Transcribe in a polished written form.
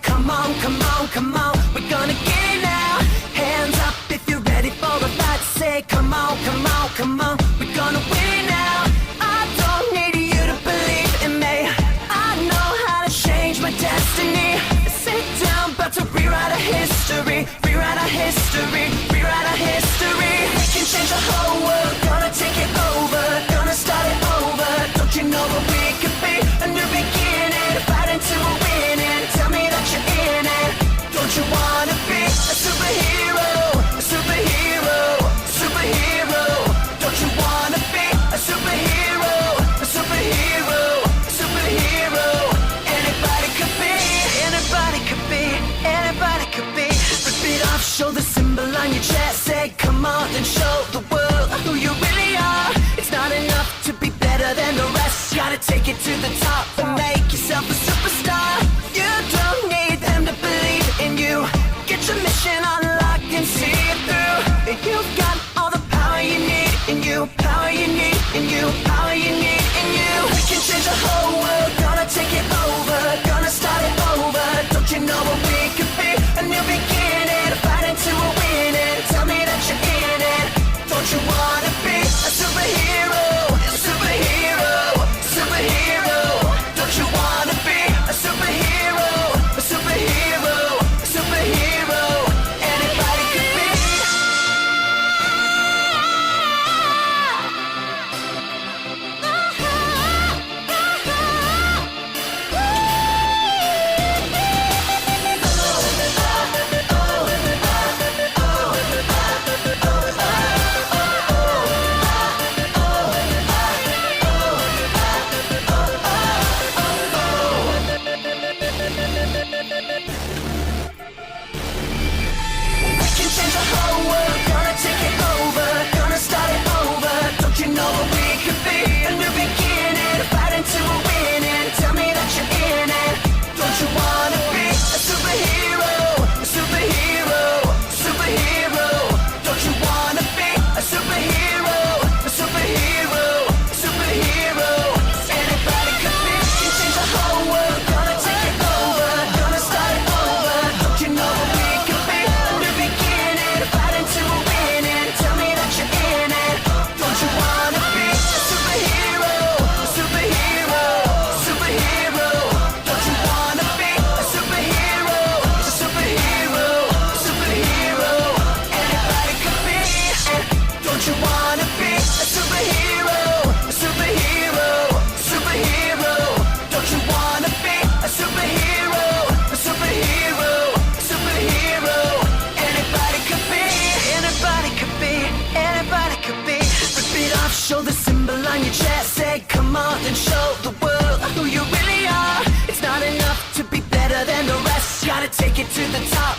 come on, come on, come on, we're gonna get it now. Hands up if you're ready for a fight. Say come on, come on, come on, we're gonna win it now. I don't need you to believe in me, I know how to change my destiny. Sit down, about to rewrite our history, rewrite our history, rewrite our history. We can change the whole world, gonna take it over, gonna start it over. Don't you know what we could be? A new beginning, fighting till we're winning. Tell me that you're in it. Don't you wanna be a superhero? A superhero, superhero. Don't you wanna be a superhero? A superhero, superhero. Anybody could be, anybody could be, anybody could be. Rip it off, show the symbol on your chest. Say come on and show the world who you really are. It's not enough to be better than the rest. Gotta take it to the top and make yourself a superstar. You don't need them to believe in you. Get your mission unlocked and see it through. You've got all the power you need in you, power you need in you, power you need in you. We can change the whole world, gonna take it over, gonna start it over. Don't you know what we could be? A new beginning, fighting till we're winning. Tell me that you're in it. Don't you wanna be a superhero? A superhero, superhero. Don't you wanna be a superhero? A superhero, superhero. Anybody could be. We can change the whole world, gonna take it over, gonna start it over. Don't you know what we could be? A new beginning, fighting till we're winning. Tell me that you're in it. Don't you wanna be a superhero? A superhero, superhero. Don't you wanna be a superhero? A superhero, superhero. Anybody could be. We can change the whole world, gonna take it over, gonna start it over. Don't you know what we could be? A new beginning, fighting till we're winning. Tell me that you're in it. Don't you wanna be a superhero? A superhero, superhero. Don't you wanna be a superhero? A superhero, superhero. Anybody could be. Don't you wanna be a superhero? A superhero, superhero. Don't you wanna be a superhero? A superhero, superhero. Anybody could be, anybody could be, anybody could be. Rip it off, show the symbol on your chest. Say come on and show the world who you really are. It's not enough to be better than the rest. Gotta take it to the top